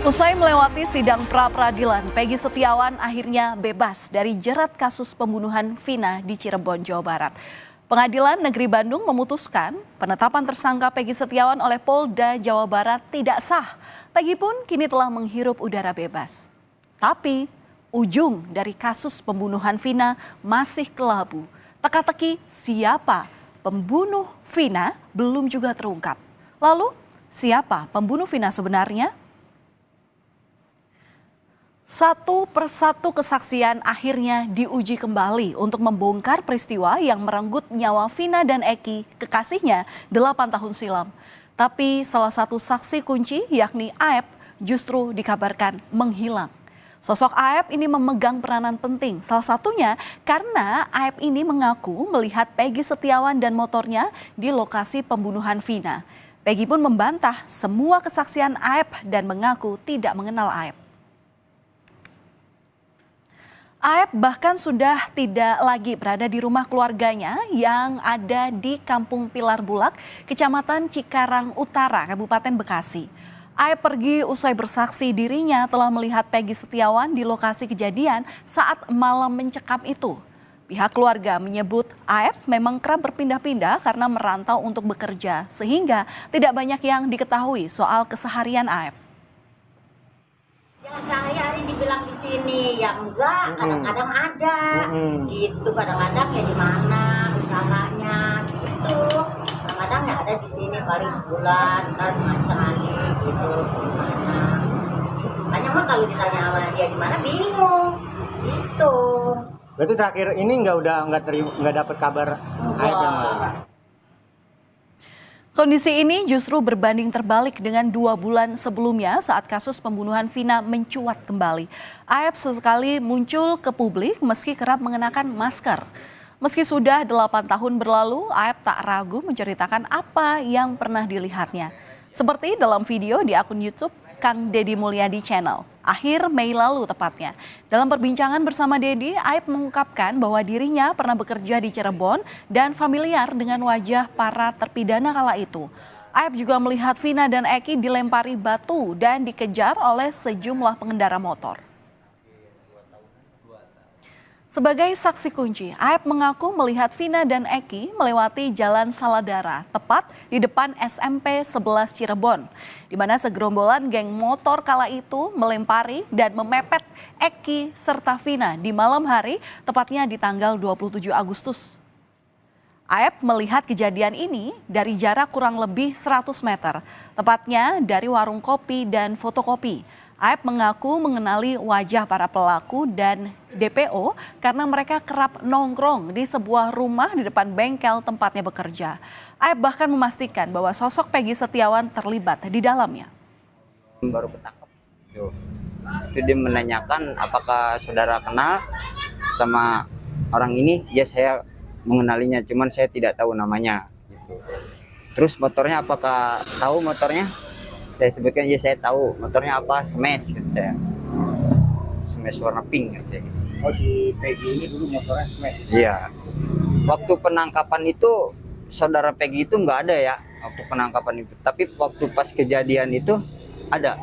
Usai melewati sidang pra-peradilan, Peggy Setiawan akhirnya bebas dari jerat kasus pembunuhan Vina di Cirebon, Jawa Barat. Pengadilan Negeri Bandung memutuskan penetapan tersangka Peggy Setiawan oleh Polda Jawa Barat tidak sah. Peggy pun kini telah menghirup udara bebas. Tapi ujung dari kasus pembunuhan Vina masih kelabu. Teka-teki siapa pembunuh Vina belum juga terungkap. Lalu siapa pembunuh Vina sebenarnya? Satu persatu kesaksian akhirnya diuji kembali untuk membongkar peristiwa yang merenggut nyawa Vina dan Eki, kekasihnya 8 tahun silam. Tapi salah satu saksi kunci yakni Aep justru dikabarkan menghilang. Sosok Aep ini memegang peranan penting, salah satunya karena Aep ini mengaku melihat Peggy Setiawan dan motornya di lokasi pembunuhan Vina. Peggy pun membantah semua kesaksian Aep dan mengaku tidak mengenal Aep. Aep bahkan sudah tidak lagi berada di rumah keluarganya yang ada di Kampung Pilar Bulak, Kecamatan Cikarang Utara, Kabupaten Bekasi. Aep pergi usai bersaksi dirinya telah melihat Peggy Setiawan di lokasi kejadian saat malam mencekam itu. Pihak keluarga menyebut Aep memang kerap berpindah-pindah karena merantau untuk bekerja, sehingga tidak banyak yang diketahui soal keseharian Aep. Ya sehari-hari dibilang di sini, ya enggak, kadang-kadang ada, gitu, kadang-kadang ya di mana usahanya, gitu, kadang-kadang ya ada di sini paling sebulan, ntar sekali, gitu, di mana, banyak mah kalau ditanya sama dia di mana bingung, gitu. Berarti terakhir ini nggak dapat kabar Aep yang mana? Kondisi ini justru berbanding terbalik dengan 2 bulan sebelumnya saat kasus pembunuhan Vina mencuat kembali. Aep sesekali muncul ke publik meski kerap mengenakan masker. Meski sudah 8 tahun berlalu, Aep tak ragu menceritakan apa yang pernah dilihatnya. Seperti dalam video di akun YouTube Kang Deddy Mulyadi Channel, akhir Mei lalu tepatnya. Dalam perbincangan bersama Deddy, Aep mengungkapkan bahwa dirinya pernah bekerja di Cirebon dan familiar dengan wajah para terpidana kala itu. Aep juga melihat Vina dan Eki dilempari batu dan dikejar oleh sejumlah pengendara motor. Sebagai saksi kunci, Aep mengaku melihat Vina dan Eki melewati Jalan Saladara, tepat di depan SMP 11 Cirebon, di mana segerombolan geng motor kala itu melempari dan memepet Eki serta Vina di malam hari, tepatnya di tanggal 27 Agustus. Aep melihat kejadian ini dari jarak kurang lebih 100 meter, tepatnya dari warung kopi dan fotokopi. Aep mengaku mengenali wajah para pelaku dan DPO karena mereka kerap nongkrong di sebuah rumah di depan bengkel tempatnya bekerja. Aep bahkan memastikan bahwa sosok Peggy Setiawan terlibat di dalamnya. Baru ketangkep. Itu dia menanyakan apakah saudara kenal sama orang ini. Ya saya mengenalinya, cuman saya tidak tahu namanya. Gitu. Terus motornya apakah tahu motornya? Saya sebutkan ya saya tahu motornya apa, Smash gitu saya. Smash warna pink gitu. Oh si Peggy ini dulu motornya Smash? Iya. Waktu penangkapan itu saudara Peggy itu nggak ada ya waktu penangkapan itu. Tapi waktu pas kejadian itu ada.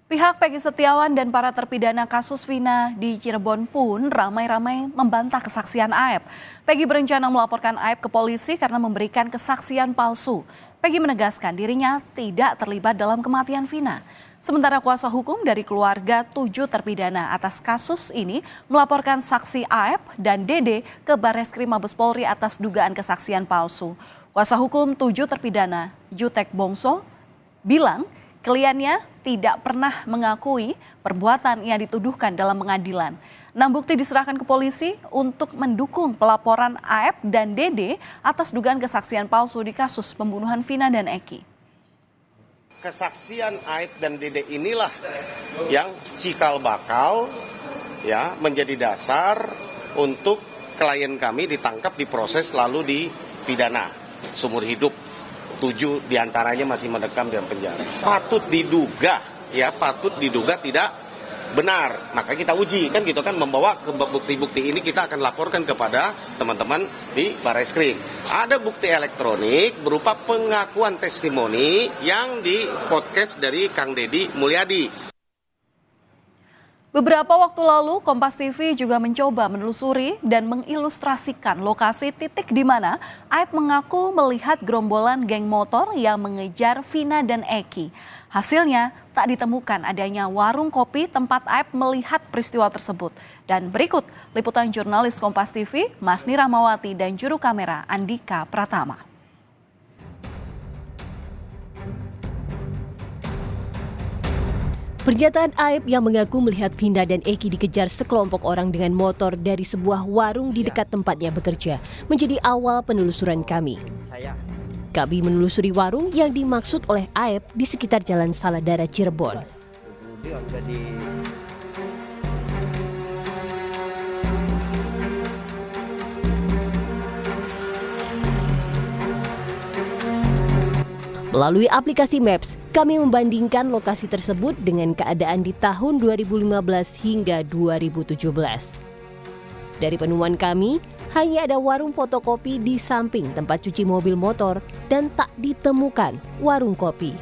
Pihak Peggy Setiawan dan para terpidana kasus Vina di Cirebon pun ramai-ramai membantah kesaksian Aep. Peggy berencana melaporkan Aep ke polisi karena memberikan kesaksian palsu. Peggy menegaskan dirinya tidak terlibat dalam kematian Vina. Sementara kuasa hukum dari keluarga 7 terpidana atas kasus ini melaporkan saksi Aep dan Dede ke Barreskrim Mabes Polri atas dugaan kesaksian palsu. Kuasa hukum 7 terpidana, Jutek Bongso, bilang kliennya tidak pernah mengakui perbuatan yang dituduhkan dalam pengadilan. 6 bukti diserahkan ke polisi untuk mendukung pelaporan Aep dan Dede atas dugaan kesaksian palsu di kasus pembunuhan Vina dan Eki. Kesaksian Aep dan Dede inilah yang cikal bakal ya menjadi dasar untuk klien kami ditangkap, diproses lalu dipidana seumur hidup. 7 diantaranya masih mendekam dalam penjara. Patut diduga tidak benar, maka kita uji kan gitu kan, membawa ke bukti-bukti ini kita akan laporkan kepada teman-teman di Barreskrim. Ada bukti elektronik berupa pengakuan testimoni yang di podcast dari Kang Deddy Mulyadi. Beberapa waktu lalu, Kompas TV juga mencoba menelusuri dan mengilustrasikan lokasi titik di mana Aib mengaku melihat gerombolan geng motor yang mengejar Vina dan Eki. Hasilnya, tak ditemukan adanya warung kopi tempat Aib melihat peristiwa tersebut. Dan berikut liputan jurnalis Kompas TV, Masni Rahmawati dan juru kamera Andika Pratama. Pernyataan Aib yang mengaku melihat Vina dan Eki dikejar sekelompok orang dengan motor dari sebuah warung di dekat tempatnya bekerja menjadi awal penelusuran kami. Kami menelusuri warung yang dimaksud oleh Aib di sekitar Jalan Saladara Cirebon. Melalui aplikasi Maps, kami membandingkan lokasi tersebut dengan keadaan di tahun 2015 hingga 2017. Dari penemuan kami, hanya ada warung fotokopi di samping tempat cuci mobil motor dan tak ditemukan warung kopi.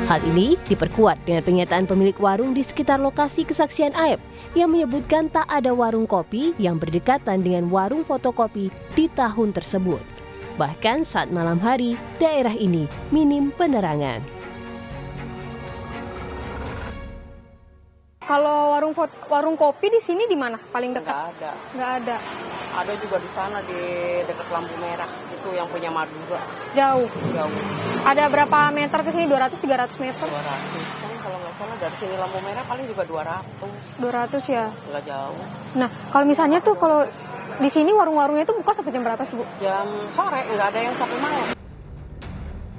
Hal ini diperkuat dengan pernyataan pemilik warung di sekitar lokasi kesaksian Aib yang menyebutkan tak ada warung kopi yang berdekatan dengan warung fotokopi di tahun tersebut. Bahkan saat malam hari, daerah ini minim penerangan. Kalau warung kopi di sini di mana paling dekat? Nggak ada. Nggak ada. Ada juga di sana di dekat lampu merah itu yang punya Madura. Jauh. Jauh. Ada berapa meter ke sini? 200-300 meter? 200-an kalau nggak salah, dari sini lampu merah paling juga 200. 200 ya. Nggak jauh. Nah, kalau misalnya tuh kalau di sini warung-warungnya itu buka sampai jam berapa sih, Bu? Jam sore, nggak ada yang sampai malam.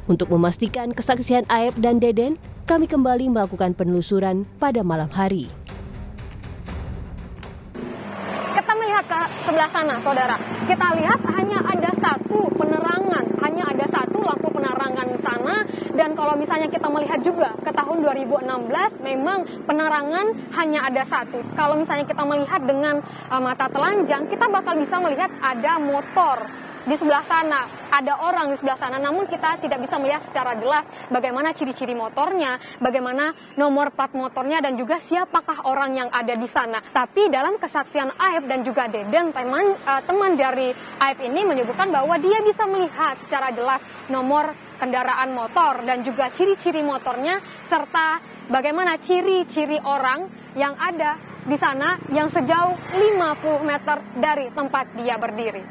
Untuk memastikan kesaksian Aib dan Deden, kami kembali melakukan penelusuran pada malam hari. Kita melihat ke sebelah sana, saudara. Kita lihat hanya ada satu penerangan, hanya ada satu lampu penerangan sana. Dan kalau misalnya kita melihat juga ke tahun 2016, memang penerangan hanya ada satu. Kalau misalnya kita melihat dengan mata telanjang, kita bakal bisa melihat ada motor di sebelah sana, ada orang di sebelah sana, namun kita tidak bisa melihat secara jelas bagaimana ciri-ciri motornya, bagaimana nomor plat motornya, dan juga siapakah orang yang ada di sana. Tapi dalam kesaksian Aib dan juga Deden, teman dari Aib ini menyebutkan bahwa dia bisa melihat secara jelas nomor kendaraan motor dan juga ciri-ciri motornya, serta bagaimana ciri-ciri orang yang ada di sana yang sejauh 50 meter dari tempat dia berdiri.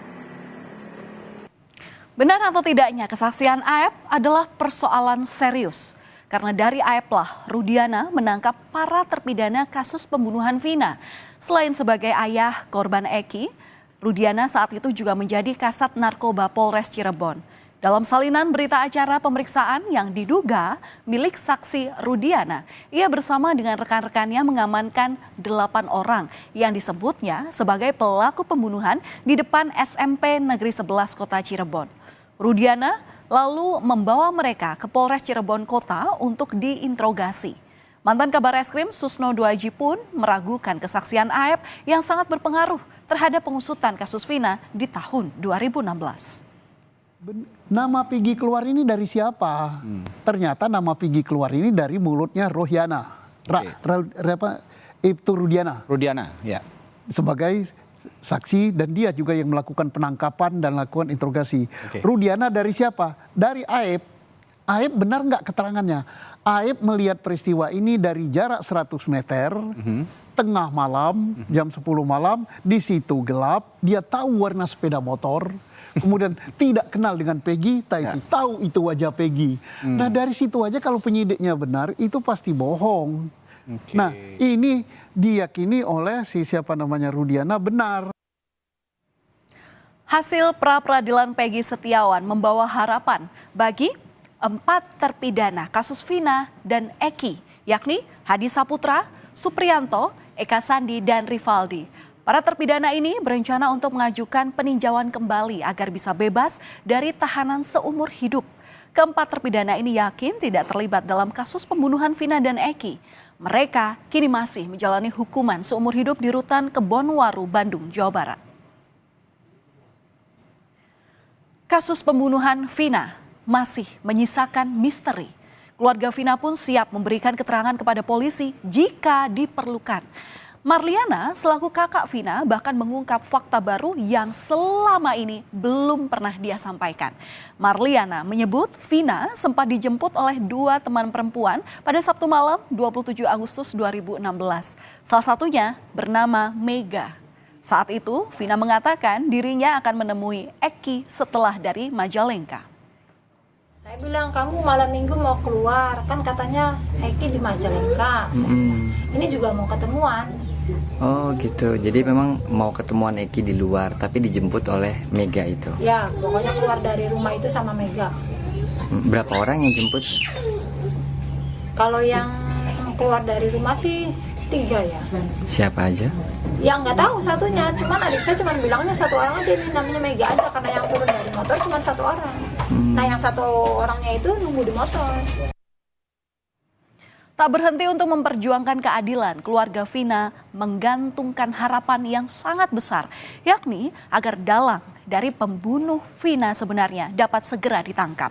Benar atau tidaknya kesaksian Aib adalah persoalan serius. Karena dari Aib lah Rudiana menangkap para terpidana kasus pembunuhan Vina. Selain sebagai ayah korban Eki, Rudiana saat itu juga menjadi kasat narkoba Polres Cirebon. Dalam salinan berita acara pemeriksaan yang diduga milik saksi Rudiana, ia bersama dengan rekan-rekannya mengamankan 8 orang yang disebutnya sebagai pelaku pembunuhan di depan SMP Negeri 11 Kota Cirebon. Rudiana lalu membawa mereka ke Polres Cirebon Kota untuk diinterogasi. Mantan Kabar Eskrim Susno Duaji pun meragukan kesaksian Aib yang sangat berpengaruh terhadap pengusutan kasus Vina di tahun 2016. Nama Pigi keluar ini dari siapa? Ternyata nama Pigi keluar ini dari mulutnya Rohiana. Itu Rudiana. Rudiana, ya. Sebagai saksi, dan dia juga yang melakukan penangkapan dan lakukan interogasi. Rudiana dari siapa? Dari Aib. Aib benar nggak keterangannya? Aib melihat peristiwa ini dari jarak 100 meter, tengah malam, jam 10 malam, di situ gelap, dia tahu warna sepeda motor, kemudian tidak kenal dengan Peggy, tahu itu wajah Peggy. Nah dari situ aja kalau penyidiknya benar, itu pasti bohong. Nah ini diyakini oleh siapa namanya Rudiana benar. Hasil pra-peradilan Peggy Setiawan membawa harapan bagi 4 terpidana kasus Vina dan Eki, yakni Hadi Saputra, Supriyanto, Eka Sandi, dan Rivaldi. Para terpidana ini berencana untuk mengajukan peninjauan kembali agar bisa bebas dari tahanan seumur hidup. Keempat terpidana ini yakin tidak terlibat dalam kasus pembunuhan Vina dan Eki. Mereka kini masih menjalani hukuman seumur hidup di Rutan Kebonwaru, Bandung, Jawa Barat. Kasus pembunuhan Vina masih menyisakan misteri. Keluarga Vina pun siap memberikan keterangan kepada polisi jika diperlukan. Marliana selaku kakak Vina bahkan mengungkap fakta baru yang selama ini belum pernah dia sampaikan. Marliana menyebut Vina sempat dijemput oleh dua teman perempuan pada Sabtu malam 27 Agustus 2016. Salah satunya bernama Mega. Saat itu Vina mengatakan dirinya akan menemui Eki setelah dari Majalengka. Saya bilang, kamu malam minggu mau keluar, kan katanya Eki di Majalengka. Ini juga mau ketemuan. Oh gitu, jadi memang mau ketemuan Eki di luar, tapi dijemput oleh Mega itu? Ya, pokoknya keluar dari rumah itu sama Mega. Berapa orang yang jemput? Kalau yang keluar dari rumah sih 3 ya. Siapa aja? Ya nggak tahu satunya, cuman adik saya cuma bilangnya 1 orang aja, ini namanya Mega aja, karena yang turun dari motor cuma 1 orang. Nah yang 1 orangnya itu nunggu di motor. Tak berhenti untuk memperjuangkan keadilan, keluarga Vina menggantungkan harapan yang sangat besar, yakni agar dalang dari pembunuh Vina sebenarnya dapat segera ditangkap.